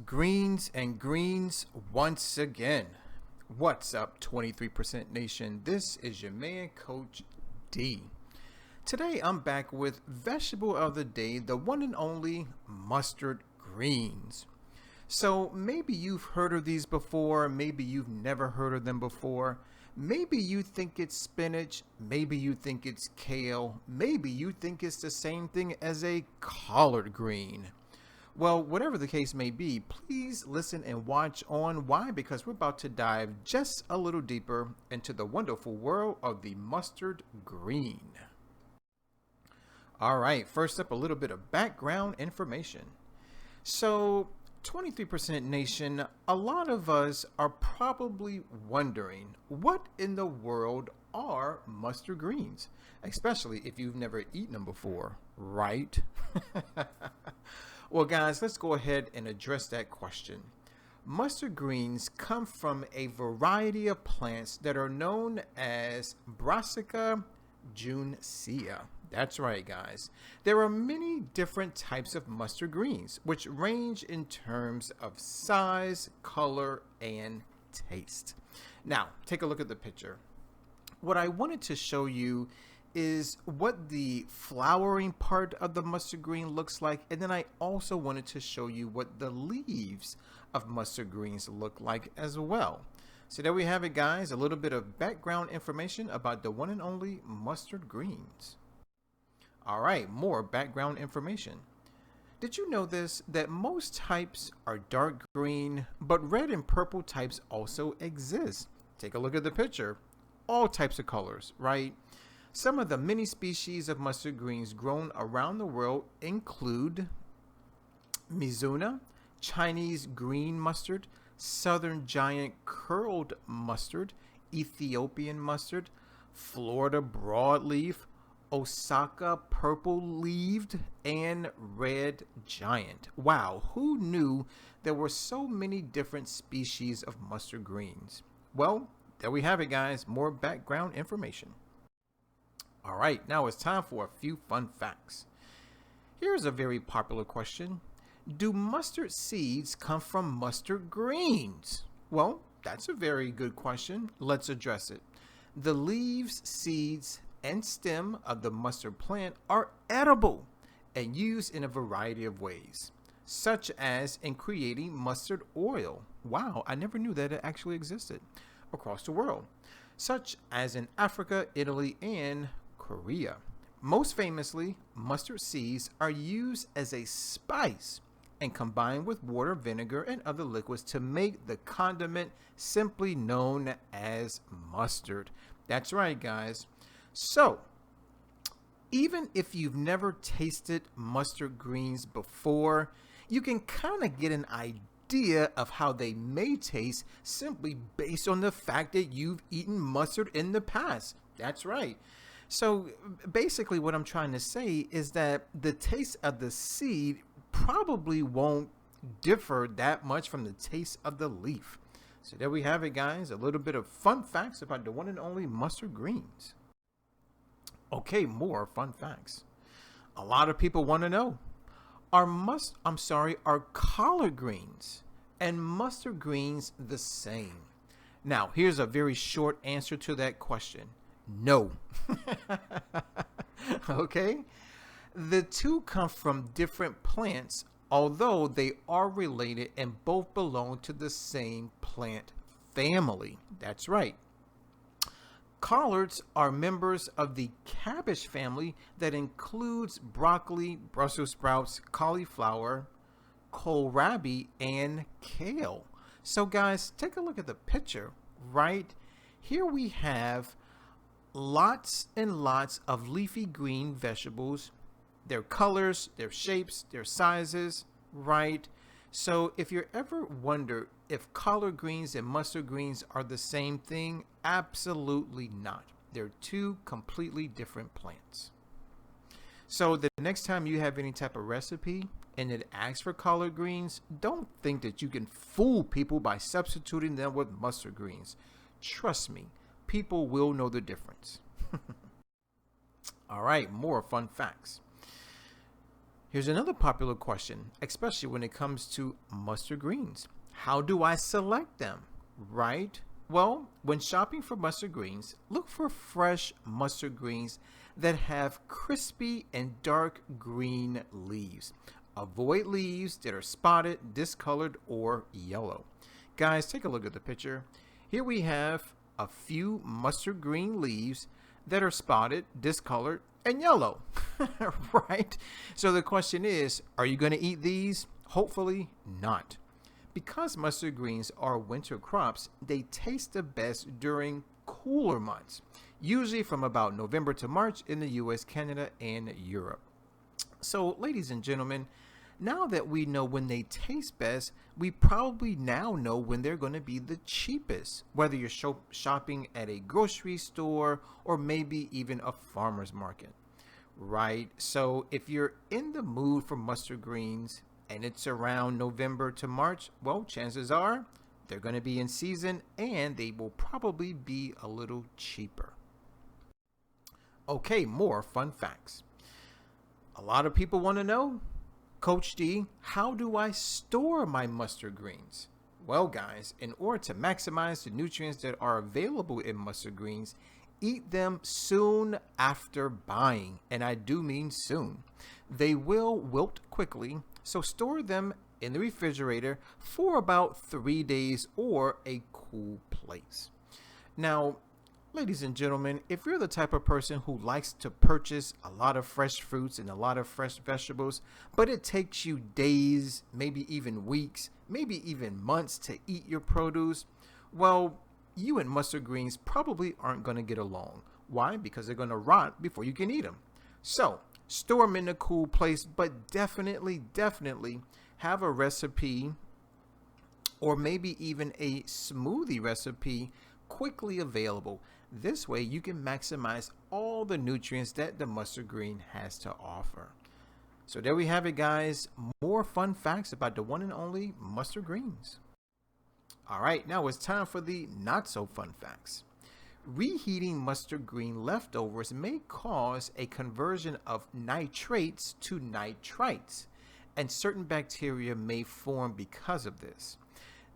Greens and greens once again. What's up, 23% Nation? This is your man, Coach D. Today I'm back with vegetable of the day, the one and only mustard greens. So maybe you've heard of these before, maybe you've never heard of them before. Maybe you think it's spinach, maybe you think it's kale, maybe you think it's the same thing as a collard green. Well, whatever the case may be, please listen and watch on. Why? Because we're about to dive just a little deeper into the wonderful world of the mustard green. All right, first up, a little bit of background information. So, 23% Nation, a lot of us are probably wondering, what in the world are mustard greens? Especially if you've never eaten them before, right? Well, guys, let's go ahead and address that question. Mustard greens come from a variety of plants that are known as Brassica juncea. That's right, guys. There are many different types of mustard greens, which range in terms of size, color, and taste. Now, take a look at the picture. What I wanted to show you is what the flowering part of the mustard green looks like, and then I also wanted to show you what the leaves of mustard greens look like as well. So there we have it, guys, a little bit of background information about the one and only mustard greens. All right, more background information. Did you know this, that most types are dark green, but red and purple types also exist? Take a look at the picture. All types of colors, right? Some of the many species of mustard greens grown around the world include Mizuna, Chinese green mustard, southern giant curled mustard, Ethiopian mustard, Florida broadleaf, Osaka purple-leaved, and red giant. Wow, who knew there were so many different species of mustard greens? Well, there we have it, guys, more background information. All right, now it's time for a few fun facts. Here's a very popular question. Do mustard seeds come from mustard greens? Well, that's a very good question. Let's address it. The leaves, seeds, and stem of the mustard plant are edible and used in a variety of ways, such as in creating mustard oil. Wow, I never knew that it actually existed across the world, such as in Africa, Italy, and Korea. Most famously, mustard seeds are used as a spice and combined with water, vinegar, and other liquids to make the condiment simply known as mustard. That's right, guys. So, even if you've never tasted mustard greens before, you can kind of get an idea of how they may taste simply based on the fact that you've eaten mustard in the past. That's right. So basically what I'm trying to say is that the taste of the seed probably won't differ that much from the taste of the leaf. So there we have it, guys. A little bit of fun facts about the one and only mustard greens. Okay, more fun facts. A lot of people want to know, are collard greens and mustard greens the same? Now, here's a very short answer to that question. No. Okay? The two come from different plants, although they are related and both belong to the same plant family. That's right. Collards are members of the cabbage family that includes broccoli, Brussels sprouts, cauliflower, kohlrabi, and kale. So guys, take a look at the picture. Right here we have lots and lots of leafy green vegetables, their colors, their shapes, their sizes, right? So if you're ever wonder if collard greens and mustard greens are the same thing, absolutely not. They're two completely different plants. So the next time you have any type of recipe and it asks for collard greens, don't think that you can fool people by substituting them with mustard greens. Trust me, people will know the difference. All right, more fun facts. Here's another popular question, especially when it comes to mustard greens. How do I select them? Right? Well, when shopping for mustard greens, look for fresh mustard greens that have crispy and dark green leaves. Avoid leaves that are spotted, discolored, or yellow. Guys, take a look at the picture. Here we have a few mustard green leaves that are spotted, discolored, and yellow, right? So the question is, are you going to eat these? Hopefully not. Because mustard greens are winter crops, they taste the best during cooler months, usually from about November to March in the US, Canada, and Europe. So, ladies and gentlemen, now that we know when they taste best, we probably now know when they're going to be the cheapest, whether you're shopping at a grocery store or maybe even a farmer's market, right? So if you're in the mood for mustard greens and it's around November to March, well, chances are they're going to be in season and they will probably be a little cheaper. Okay, more fun facts. A lot of people want to know, Coach D, how do I store my mustard greens? Well, guys, in order to maximize the nutrients that are available in mustard greens, eat them soon after buying, and I do mean soon. They will wilt quickly, so store them in the refrigerator for about 3 days or a cool place. Now, ladies and gentlemen, if you're the type of person who likes to purchase a lot of fresh fruits and a lot of fresh vegetables, but it takes you days, maybe even weeks, maybe even months to eat your produce, well, you and mustard greens probably aren't going to get along. Why? Because they're going to rot before you can eat them. So, store them in a cool place, but definitely have a recipe or maybe even a smoothie recipe quickly available. This way you can maximize all the nutrients that the mustard green has to offer. So there we have it, guys. More fun facts about the one and only mustard greens. All right, now it's time for the not so fun facts. Reheating mustard green leftovers may cause a conversion of nitrates to nitrites, and certain bacteria may form because of this.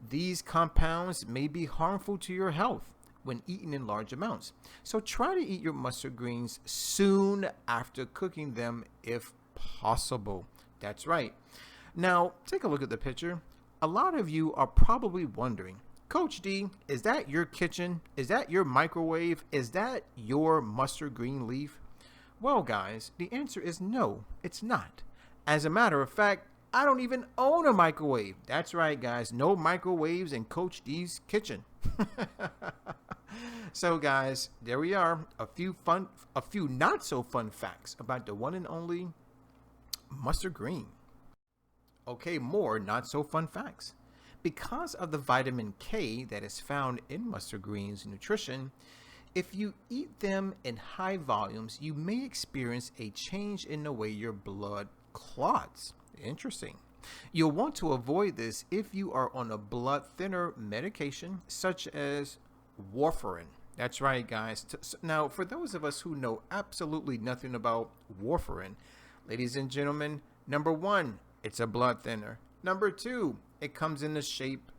These compounds may be harmful to your health when eaten in large amounts. So try to eat your mustard greens soon after cooking them if possible. That's right. Now, take a look at the picture. A lot of you are probably wondering, Coach D, is that your kitchen? Is that your microwave? Is that your mustard green leaf? Well, guys, the answer is no, it's not. As a matter of fact, I don't even own a microwave. That's right, guys. No microwaves in Coach D's kitchen. So, guys, there we are. A few not so fun facts about the one and only mustard green. Okay, more not so fun facts. Because of the vitamin K that is found in mustard greens nutrition, if you eat them in high volumes, you may experience a change in the way your blood clots. Interesting. You'll want to avoid this if you are on a blood thinner medication such as warfarin. That's right, guys. Now, for those of us who know absolutely nothing about warfarin, ladies and gentlemen, number one, it's a blood thinner. Number two, it comes in the shape,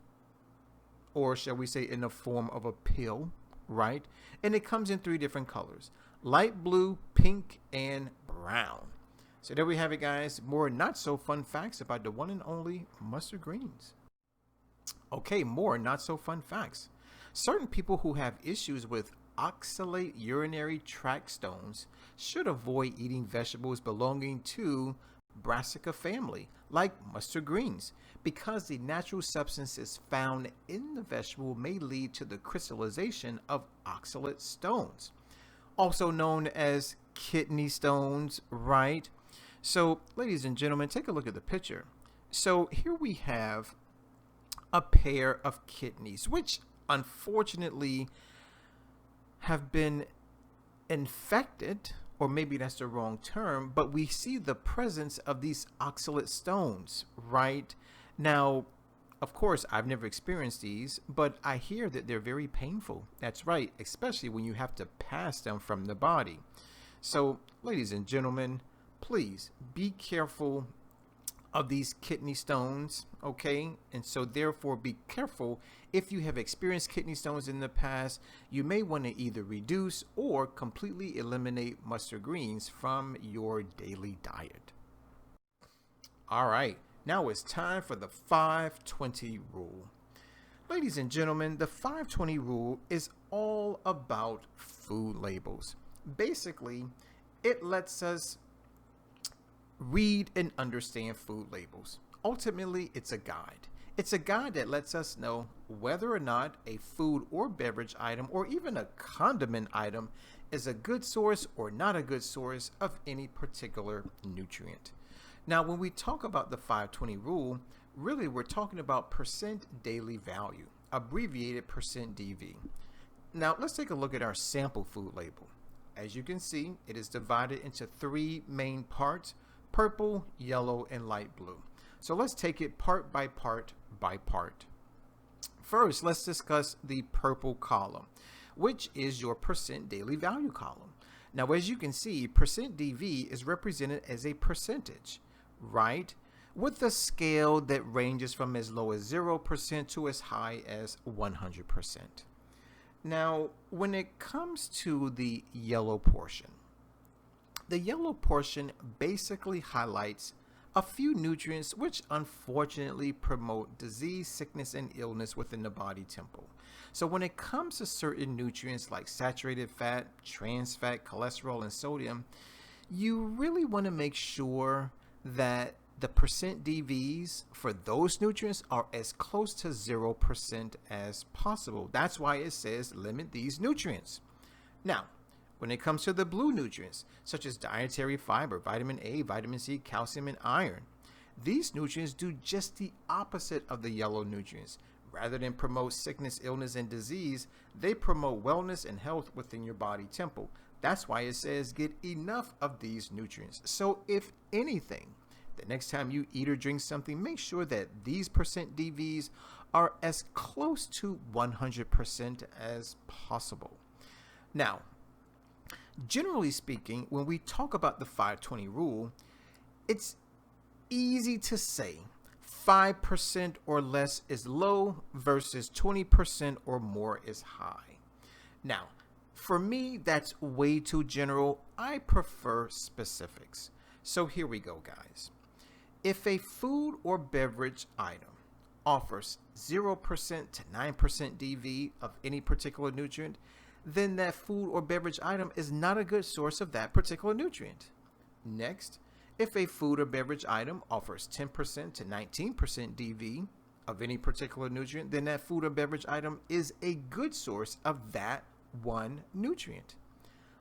or shall we say in the form of a pill, right? And it comes in 3 different colors: light blue, pink, and brown. So there we have it, guys. More not so fun facts about the one and only mustard greens. Okay, more not so fun facts. Certain people who have issues with oxalate urinary tract stones should avoid eating vegetables belonging to Brassica family, like mustard greens, because the natural substances found in the vegetable may lead to the crystallization of oxalate stones, also known as kidney stones, right? So, ladies and gentlemen, take a look at the picture. So here we have a pair of kidneys, which unfortunately have been infected, or maybe that's the wrong term, but we see the presence of these oxalate stones, right? Now, of course, I've never experienced these, but I hear that they're very painful. That's right, especially when you have to pass them from the body. So, ladies and gentlemen, please be careful of these kidney stones, okay? And so therefore be careful. If you have experienced kidney stones in the past, you may want to either reduce or completely eliminate mustard greens from your daily diet. All right, now it's time for the 520 rule. Ladies and gentlemen, the 520 rule is all about food labels. Basically, it lets us read and understand food labels. Ultimately, it's a guide. It's a guide that lets us know whether or not a food or beverage item or even a condiment item is a good source or not a good source of any particular nutrient. Now, when we talk about the 520 rule, really we're talking about percent daily value, abbreviated percent DV. Now, let's take a look at our sample food label. As you can see, it is divided into three main parts: purple, yellow, and light blue. So let's take it part by part by part. First, let's discuss the purple column, which is your percent daily value column. Now, as you can see, percent DV is represented as a percentage, right? With a scale that ranges from as low as 0% to as high as 100%. Now, when it comes to the yellow portion, the yellow portion basically highlights a few nutrients which unfortunately promote disease, sickness, and illness within the body temple. So when it comes to certain nutrients like saturated fat, trans fat, cholesterol, and sodium, you really want to make sure that the percent DVs for those nutrients are as close to 0% as possible. That's why it says limit these nutrients. Now, when it comes to the blue nutrients, such as dietary fiber, vitamin A, vitamin C, calcium, and iron, these nutrients do just the opposite of the yellow nutrients. Rather than promote sickness, illness, and disease, they promote wellness and health within your body temple. That's why it says get enough of these nutrients. So if anything, the next time you eat or drink something, make sure that these percent DVs are as close to 100% as possible. Now, generally speaking, when we talk about the 520 rule, it's easy to say 5% or less is low versus 20% or more is high. Now, for me, that's way too general. I prefer specifics. So here we go, guys. If a food or beverage item offers 0% to 9% DV of any particular nutrient, then that food or beverage item is not a good source of that particular nutrient. Next, if a food or beverage item offers 10% to 19% DV of any particular nutrient, then that food or beverage item is a good source of that one nutrient.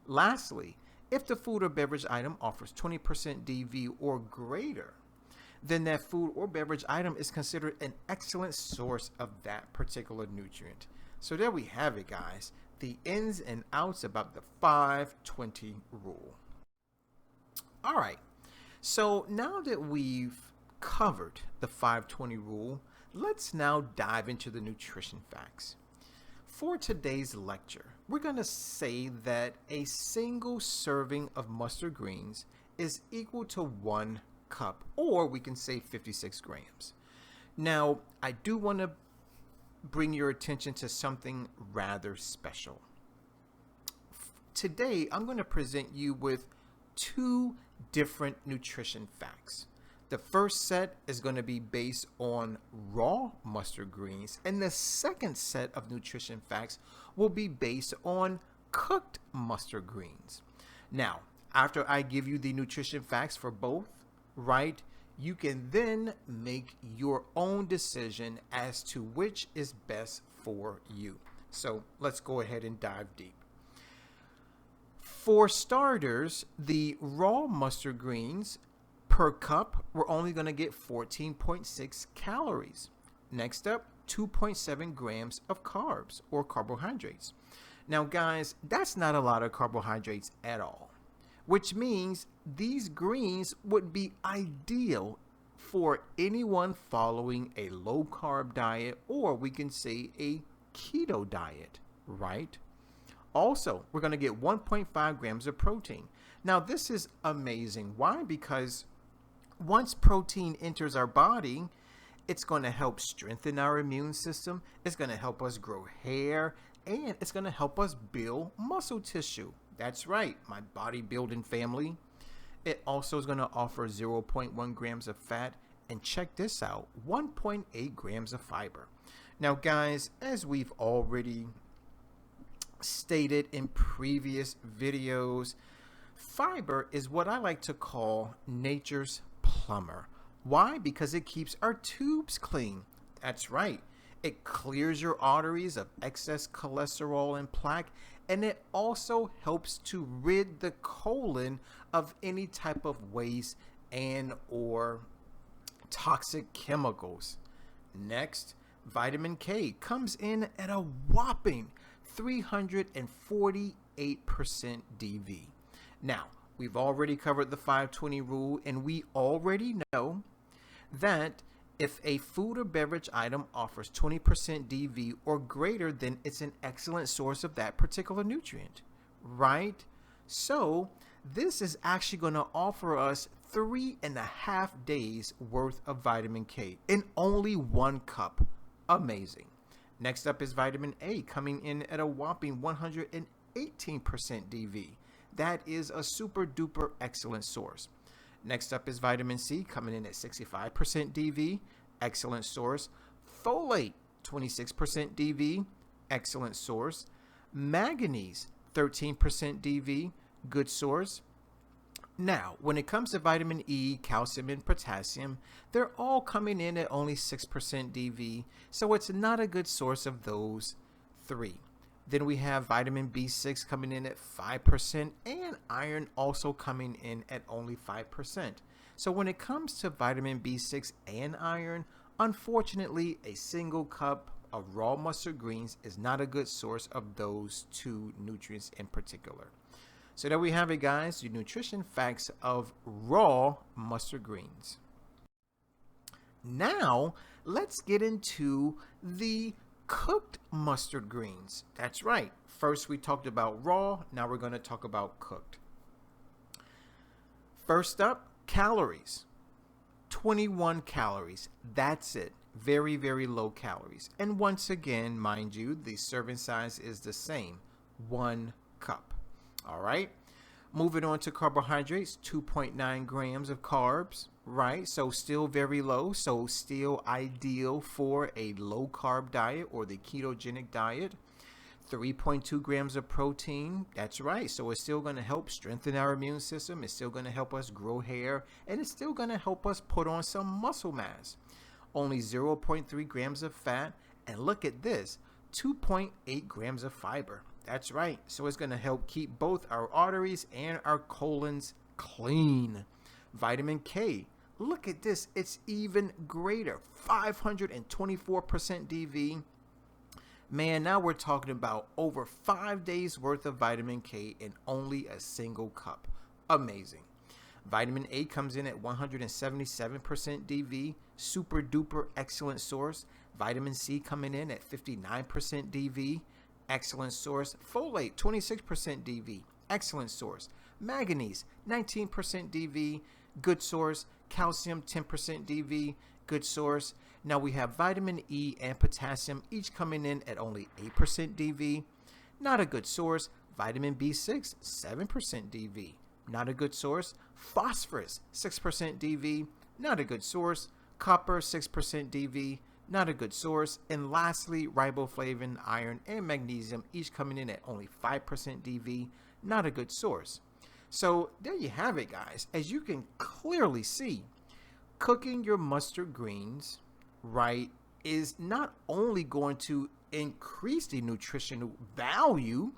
Lastly, if the food or beverage item offers 20% DV or greater, then that food or beverage item is considered an excellent source of that particular nutrient. So there we have it, guys. The ins and outs about the 520 rule. All right. So now that we've covered the 520 rule, let's now dive into the nutrition facts. For today's lecture, we're going to say that a single serving of mustard greens is equal to 1 cup, or we can say 56 grams. Now, I do want to bring your attention to something rather special. Today, I'm going to present you with 2 different nutrition facts. The first set is going to be based on raw mustard greens, and the second set of nutrition facts will be based on cooked mustard greens. Now, after I give you the nutrition facts for both, right, you can then make your own decision as to which is best for you. So let's go ahead and dive deep. For starters, the raw mustard greens per cup, we're only going to get 14.6 calories. Next up, 2.7 grams of carbs or carbohydrates. Now, guys, that's not a lot of carbohydrates at all, which means these greens would be ideal for anyone following a low-carb diet, or we can say a keto diet, right? Also, we're going to get 1.5 grams of protein. Now, this is amazing. Why? Because once protein enters our body, it's going to help strengthen our immune system. It's going to help us grow hair, and it's going to help us build muscle tissue. That's right, my bodybuilding family. It also is going to offer 0.1 grams of fat, and check this out, 1.8 grams of fiber. Now, guys, as we've already stated in previous videos, fiber is what I like to call nature's plumber. Why? Because it keeps our tubes clean. That's right. It clears your arteries of excess cholesterol and plaque, and it also helps to rid the colon of any type of waste and or toxic chemicals. Next, vitamin K comes in at a whopping 348% DV. Now, we've already covered the 520 rule, and we already know that if a food or beverage item offers 20% DV or greater, then it's an excellent source of that particular nutrient, right? So this is actually going to offer us 3.5 days worth of vitamin K in only 1 cup. Amazing. Next up is vitamin A, coming in at a whopping 118% DV. That is a super duper excellent source. Next up is vitamin C, coming in at 65% DV, excellent source. Folate, 26% DV, excellent source. Manganese, 13% DV, good source. Now, when it comes to vitamin E, calcium, and potassium, they're all coming in at only 6% DV, so it's not a good source of those 3. Then we have vitamin B6 coming in at 5%, and iron also coming in at only 5%. So when it comes to vitamin B6 and iron, unfortunately, a single cup of raw mustard greens is not a good source of those 2 nutrients in particular. So there we have it, guys, your nutrition facts of raw mustard greens. Now, let's get into the cooked mustard greens. That's right. First, we talked about raw. Now we're going to talk about cooked. First up, calories. 21 calories. That's it. Very, very low calories. And once again, mind you, the serving size is the same. 1 cup. All right. Moving on to carbohydrates, 2.9 grams of carbs, right? So still very low. So still ideal for a low carb diet or the ketogenic diet. 3.2 grams of protein. That's right. So it's still going to help strengthen our immune system. It's still going to help us grow hair, and it's still going to help us put on some muscle mass. Only 0.3 grams of fat. And look at this, 2.8 grams of fiber. That's right. So it's going to help keep both our arteries and our colons clean. Vitamin K. Look at this. It's even greater. 524% DV. Man, now we're talking about over 5 days worth of vitamin K in only a single cup. Amazing. Vitamin A comes in at 177% DV. Super duper excellent source. Vitamin C coming in at 59% DV. Excellent source. Folate, 26% DV. Excellent source. Manganese, 19% DV. Good source. Calcium, 10% DV. Good source. Now we have vitamin E and potassium, each coming in at only 8% DV. Not a good source. Vitamin B6, 7% DV. Not a good source. Phosphorus, 6% DV. Not a good source. Copper, 6% DV. Not a good source. And lastly, riboflavin, iron, and magnesium, each coming in at only 5% DV. Not a good source. So there you have it, guys. As you can clearly see, cooking your mustard greens, right, is not only going to increase the nutritional value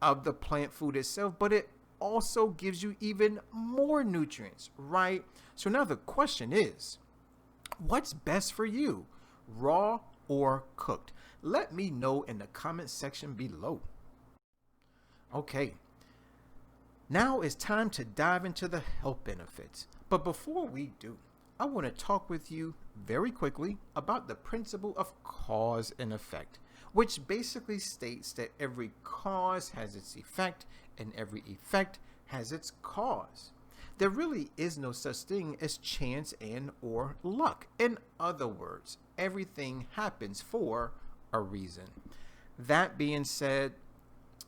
of the plant food itself, but it also gives you even more nutrients, right? So now the question is, what's best for you, raw or cooked? Let me know in the comment section below. Okay, now it's time to dive into the health benefits. But before we do, I want to talk with you very quickly about the principle of cause and effect. which basically states that every cause has its effect and every effect has its cause. There really is no such thing as chance and or luck. In other words, everything happens for a reason. That being said,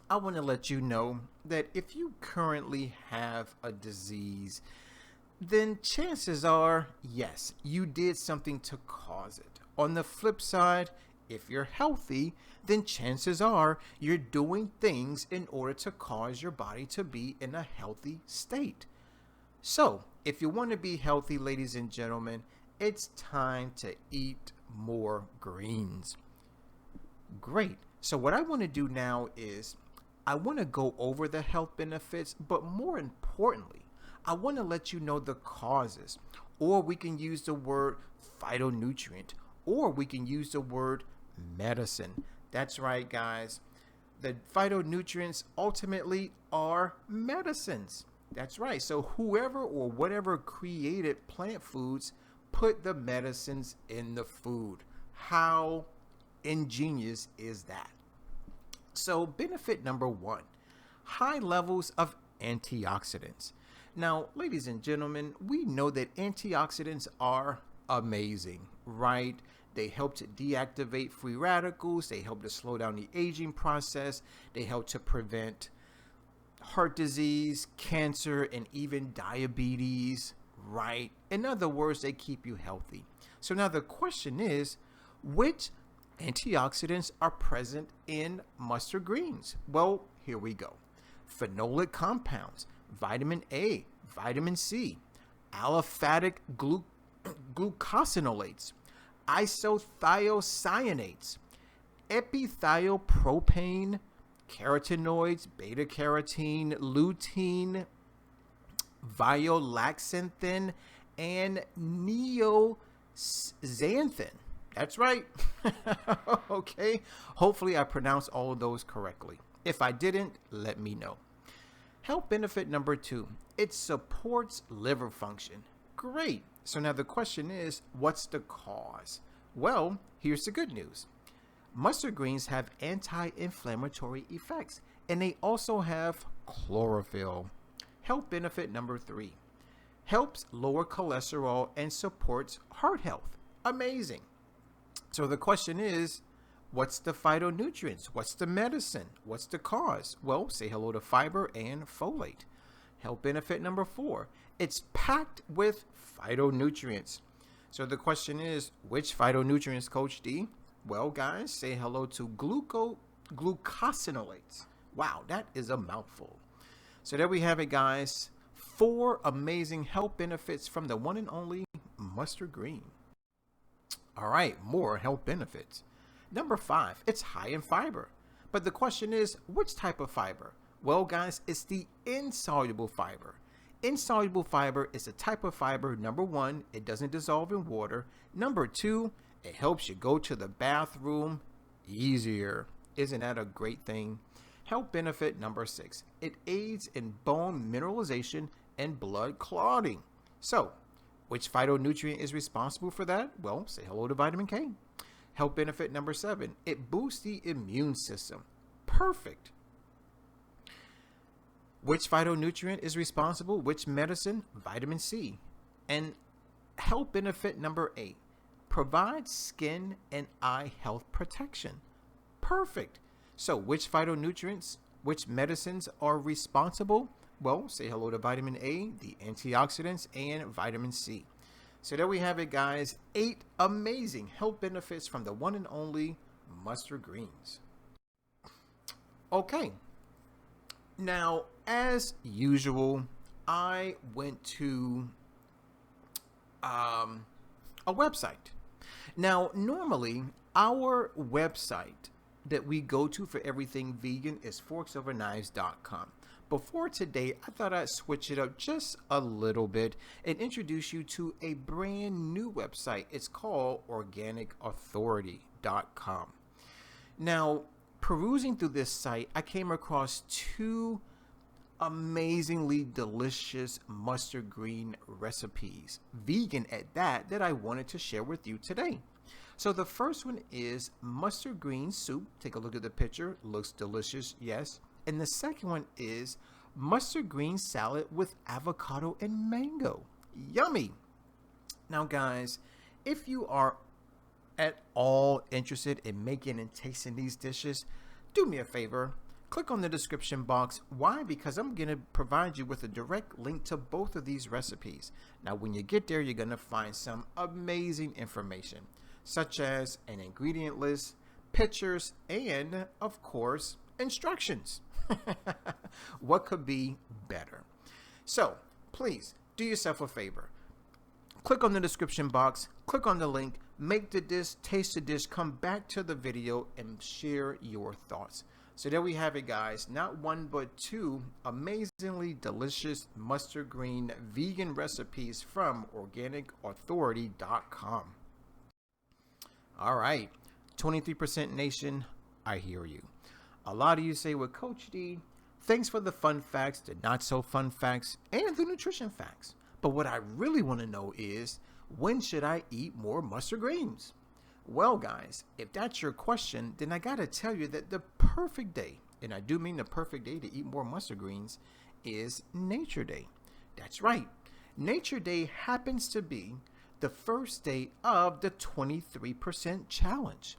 I want to let you know that if you currently have a disease, then chances are, yes, you did something to cause it. On the flip side, if you're healthy, then chances are you're doing things in order to cause your body to be in a healthy state. So, if you want to be healthy, ladies and gentlemen, it's time to eat more greens. Great. So what I want to do now is I want to go over the health benefits, but more importantly, I want to let you know the causes, or we can use the word phytonutrient, or we can use the word medicine. That's right, guys. The phytonutrients ultimately are medicines. That's right. So whoever or whatever created plant foods put the medicines in the food. How ingenious is that? So benefit number 1, high levels of antioxidants. Now, ladies and gentlemen, we know that antioxidants are amazing, right? They help to deactivate free radicals. They help to slow down the aging process. They help to prevent heart disease, cancer, and even diabetes, right? In other words, they keep you healthy. So now the question is, which antioxidants are present in mustard greens? Well, here we go. Phenolic compounds, vitamin A, vitamin C, aliphatic glucosinolates, isothiocyanates, epithiopropane, carotenoids, beta-carotene, lutein, violaxanthin, and neoxanthin. That's right. Okay. Hopefully I pronounced all of those correctly. If I didn't, let me know. Health benefit number 2, it supports liver function. Great. So now the question is, what's the cause? Well, here's the good news. Mustard greens have anti-inflammatory effects, and they also have chlorophyll. Health benefit number 3, helps lower cholesterol and supports heart health. Amazing. So the question is, what's the phytonutrients? What's the medicine? What's the cause? Well, say hello to fiber and folate. Health benefit number 4, it's packed with phytonutrients. So the question is, which phytonutrients, Coach D? Well, guys, say hello to glucosinolates. Wow, that is a mouthful. So there we have it, guys. 4 amazing health benefits from the one and only mustard green. All right, more health benefits. Number 5, it's high in fiber. But the question is, which type of fiber? Well, guys, it's the insoluble fiber. Insoluble fiber is a type of fiber. Number 1, it doesn't dissolve in water. Number 2, it helps you go to the bathroom easier. Isn't that a great thing? Health benefit number 6, it aids in bone mineralization and blood clotting. So, which phytonutrient is responsible for that? Well, say hello to vitamin K. Health benefit number 7, it boosts the immune system. Perfect. Which phytonutrient is responsible? Which medicine? Vitamin C. And health benefit number 8, provides skin and eye health protection. Perfect. So which phytonutrients, which medicines are responsible? Well, say hello to vitamin A, the antioxidants, and vitamin C. So there we have it, guys. 8 amazing health benefits from the one and only mustard greens. Okay. Now, as usual, I went to a website. Now, normally, our website that we go to for everything vegan is forksoverknives.com. Before today, I thought I'd switch it up just a little bit and introduce you to a brand new website. It's called organicauthority.com. Now, perusing through this site, I came across 2 amazingly delicious mustard green recipes, vegan at that I wanted to share with you today. So the first one is mustard green soup. Take a look at the picture. Looks delicious, yes. And the second one is mustard green salad with avocado and mango. Yummy. Now, guys, if you are at all interested in making and tasting these dishes, do me a favor. Click on the description box. Why? Because I'm going to provide you with a direct link to both of these recipes. Now, when you get there, you're going to find some amazing information, such as an ingredient list, pictures, and, of course, instructions. What could be better? So, please do yourself a favor. Click on the description box, click on the link, make the dish, taste the dish, come back to the video, and share your thoughts. So there we have it, guys. Not one, but two amazingly delicious mustard green vegan recipes from organicauthority.com. All right, 23% Nation, I hear you. A lot of you say, well, Coach D, thanks for the fun facts, the not so fun facts, and the nutrition facts. But what I really want to know is, when should I eat more mustard greens? Well, guys, if that's your question, then I got to tell you that the perfect day, and I do mean the perfect day to eat more mustard greens, is Nature Day. That's right. Nature Day happens to be the first day of the 23% challenge.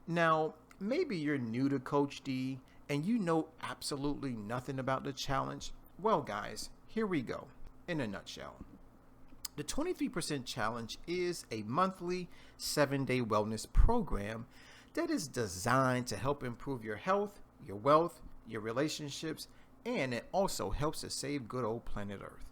Now, maybe you're new to Coach D and you know absolutely nothing about the challenge. Well, guys, here we go in a nutshell. The 23% challenge is a monthly 7-day wellness program that is designed to help improve your health, your wealth, your relationships, and it also helps to save good old planet Earth.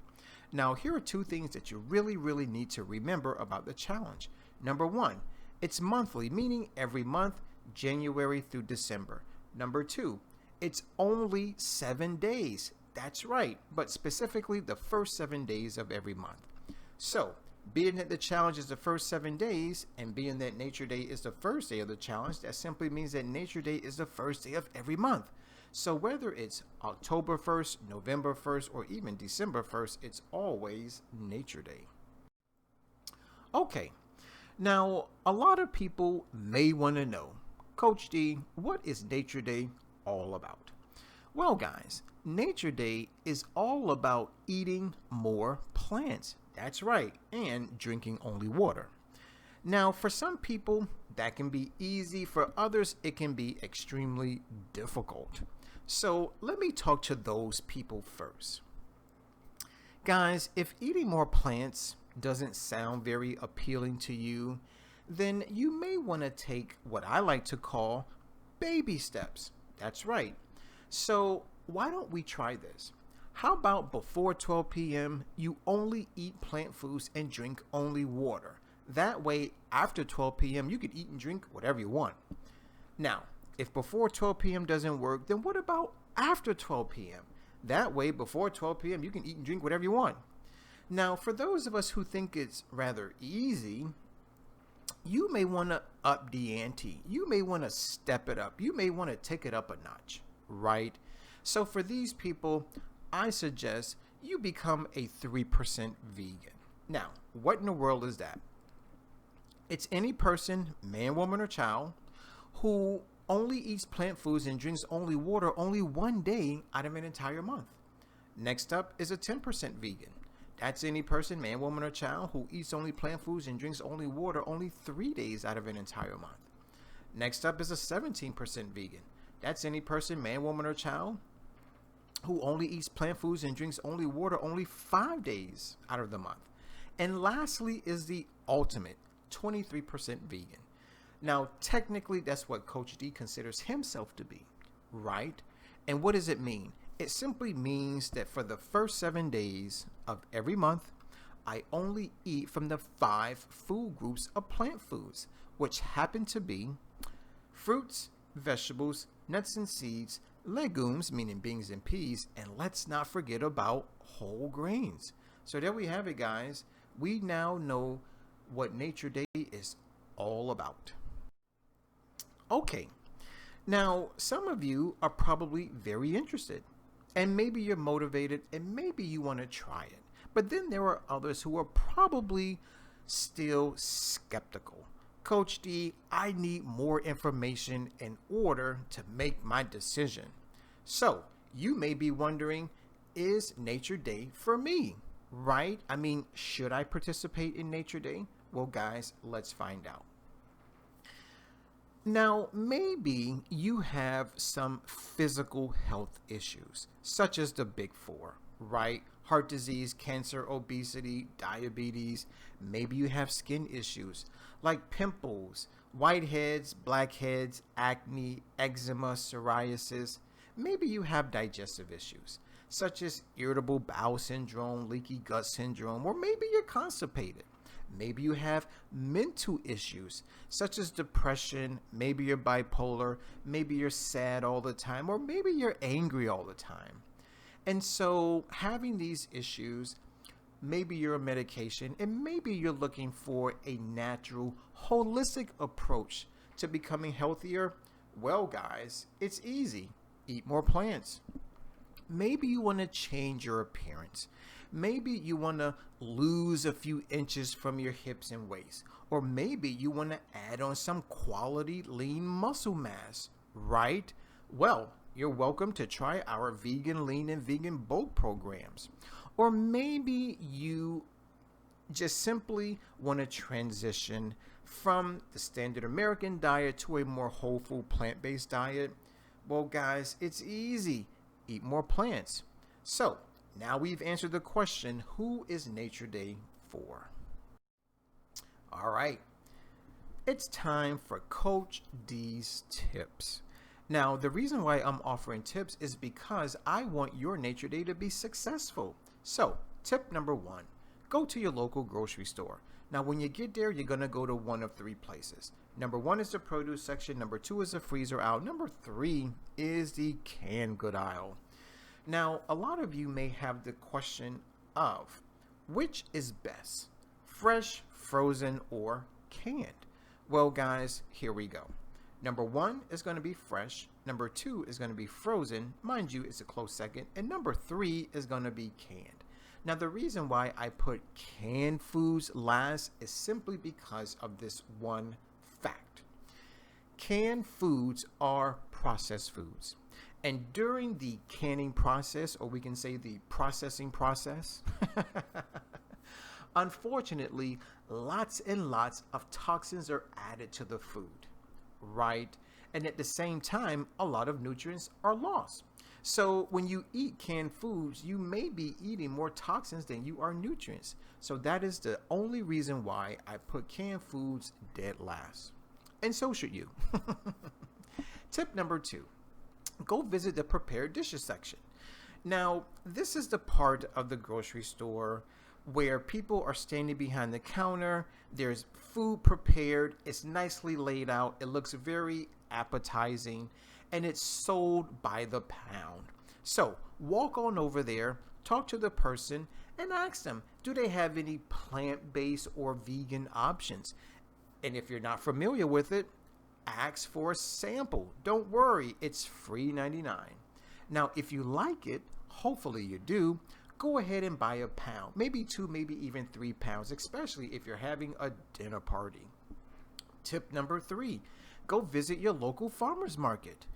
Now, here are two things that you really need to remember about the challenge. Number one, it's monthly, meaning every month, January through December. Number two, it's only 7 days. That's right, but specifically the first 7 days of every month. So, being that the challenge is the first 7 days, and being that Nature Day is the first day of the challenge, that simply means that Nature Day is the first day of every month. So whether it's October 1st, November 1st, or even December 1st, it's always Nature Day. Okay, now a lot of people may want to know, Coach D, what is Nature Day all about? Well, guys, Nature Day is all about eating more plants. That's right, and drinking only water. Now, for some people, that can be easy. For others, it can be extremely difficult. So let me talk to those people first. Guys, if eating more plants doesn't sound very appealing to you, then you may want to take what I like to call baby steps. That's right. So why don't we try this? How about before 12 p.m., you only eat plant foods and drink only water? That way, after 12 p.m., you can eat and drink whatever you want. Now, if before 12 p.m. doesn't work, then what about after 12 p.m.? That way, before 12 p.m., you can eat and drink whatever you want. Now, for those of us who think it's rather easy, you may want to up the ante. You may want to step it up. You may want to take it up a notch, right? So for these people, I suggest you become a 3% vegan. Now, what in the world is that? It's any person, man, woman, or child, who only eats plant foods and drinks only water only 1 day out of an entire month. Next up is a 10% vegan. That's any person, man, woman, or child, who eats only plant foods and drinks only water only 3 days out of an entire month. Next up is a 17% vegan. That's any person, man, woman, or child, who only eats plant foods and drinks only water only 5 days out of the month. And lastly is the ultimate 23% vegan. Now, technically, that's what Coach D considers himself to be, right? And what does it mean? It simply means that for the first 7 days of every month, I only eat from the 5 food groups of plant foods, which happen to be fruits, vegetables, nuts and seeds, legumes, meaning beans and peas, and let's not forget about whole grains. So there we have it, guys. We now know what Nature Day is all about. Okay, now some of you are probably very interested, and maybe you're motivated, and maybe you want to try it. But then there are others who are probably still skeptical. Coach D, I need more information in order to make my decision. So, you may be wondering, is Nature Day for me? Right? I mean, should I participate in Nature Day? Well, guys, let's find out. Now, maybe you have some physical health issues, such as the big four, right? Heart disease, cancer, obesity, diabetes. Maybe you have skin issues like pimples, whiteheads, blackheads, acne, eczema, psoriasis. Maybe you have digestive issues, such as irritable bowel syndrome, leaky gut syndrome, or maybe you're constipated. Maybe you have mental issues such as depression, maybe you're bipolar, maybe you're sad all the time, or maybe you're angry all the time. And so having these issues, maybe you're on medication, and maybe you're looking for a natural, holistic approach to becoming healthier. Well, guys, it's easy. Eat more plants. Maybe you want to change your appearance. Maybe you want to lose a few inches from your hips and waist. Or maybe you want to add on some quality lean muscle mass, right? Well, you're welcome to try our vegan lean and vegan bulk programs. Or maybe you just simply want to transition from the standard American diet to a more whole food plant-based diet. Well, guys, it's easy. Eat more plants. So, now we've answered the question, who is Nature Day for? All right, it's time for Coach D's tips. Now, the reason why I'm offering tips is because I want your Nature Day to be successful. So, tip number 1, go to your local grocery store. Now, when you get there, you're going to go to one of 3 places. Number 1 is the produce section. Number 2 is the freezer aisle. Number 3 is the canned good aisle. Now, a lot of you may have the question of which is best, fresh, frozen, or canned? Well, guys, here we go. Number 1 is going to be fresh. Number 2 is going to be frozen. Mind you, it's a close second. And number 3 is going to be canned. Now, the reason why I put canned foods last is simply because of this one fact. Canned foods are processed foods. And during the canning process, or we can say the processing process, unfortunately, lots and lots of toxins are added to the food, right? And at the same time, a lot of nutrients are lost. So when you eat canned foods, you may be eating more toxins than you are nutrients. So that is the only reason why I put canned foods dead last. And so should you. Tip number 2. Go visit the prepared dishes section. Now, this is the part of the grocery store where people are standing behind the counter. There's food prepared. It's nicely laid out. It looks very appetizing, and it's sold by the pound. So walk on over there, talk to the person, and ask them, do they have any plant-based or vegan options? And if you're not familiar with it, ask for a sample. Don't worry, it's free 99. Now, if you like it, hopefully you do, go ahead and buy a pound, maybe 2, maybe even 3 pounds, especially if you're having a dinner party. Tip number 3, go visit your local farmer's market.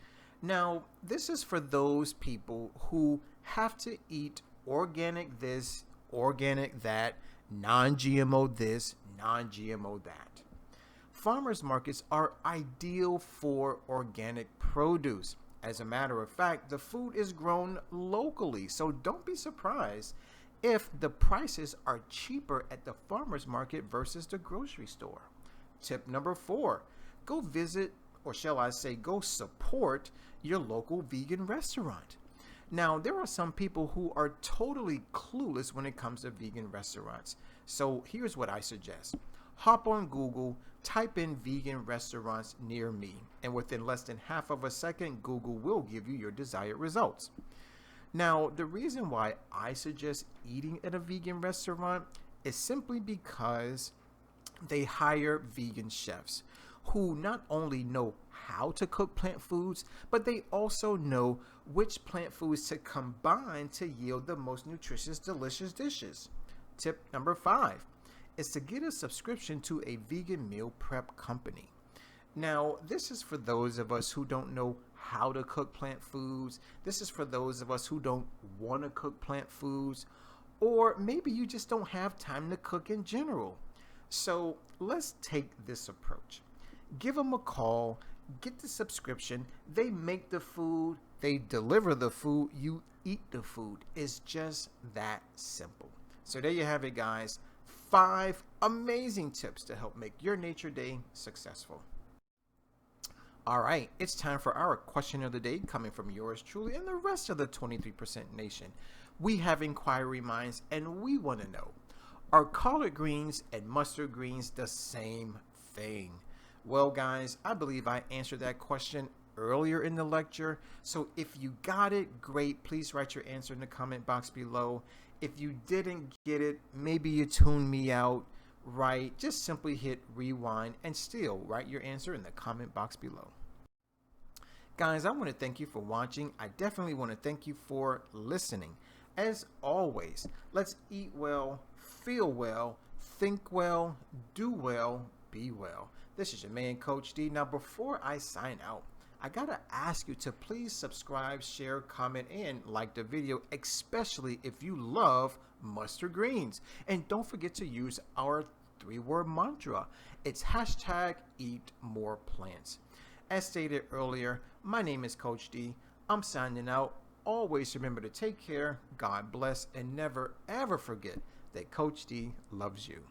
Now, this is for those people who have to eat organic this, organic that, non-GMO this, non-GMO that. Farmers markets are ideal for organic produce. As a matter of fact, the food is grown locally, so don't be surprised if the prices are cheaper at the farmers market versus the grocery store. Tip number 4, go visit, or shall I say, go support your local vegan restaurant. Now, there are some people who are totally clueless when it comes to vegan restaurants. So here's what I suggest. Hop on Google, type in vegan restaurants near me, and within less than half of a second, Google will give you your desired results. Now, the reason why I suggest eating at a vegan restaurant is simply because they hire vegan chefs who not only know how to cook plant foods, but they also know which plant foods to combine to yield the most nutritious, delicious dishes. Tip number 5. is to get a subscription to a vegan meal prep company. Now, this is for those of us who don't know how to cook plant foods. This is for those of us who don't want to cook plant foods, or maybe you just don't have time to cook in general. So let's take this approach. Give them a call, get the subscription. They make the food, they deliver the food, you eat the food. It's just that simple. So there you have it, guys. 5 amazing tips to help make your nature day successful. All right, it's time for our question of the day, coming from yours truly and the rest of the 23% nation. We have inquiry minds, and we want to know, are collard greens and mustard greens the same thing? Well, guys, I believe I answered that question earlier in the lecture. So if you got it, great. Please write your answer in the comment box below. If you didn't get it, maybe you tuned me out, right? Just simply hit rewind and still write your answer in the comment box below. Guys, I want to thank you for watching. I definitely want to thank you for listening. As always, let's eat well, feel well, think well, do well, be well. This is your man, Coach D. Now, before I sign out, I gotta ask you to please subscribe, share, comment, and like the video, especially if you love mustard greens. And don't forget to use our 3-word mantra. It's #EatMorePlants. As stated earlier, my name is Coach D. I'm signing out. Always remember to take care, God bless, and never ever forget that Coach D loves you.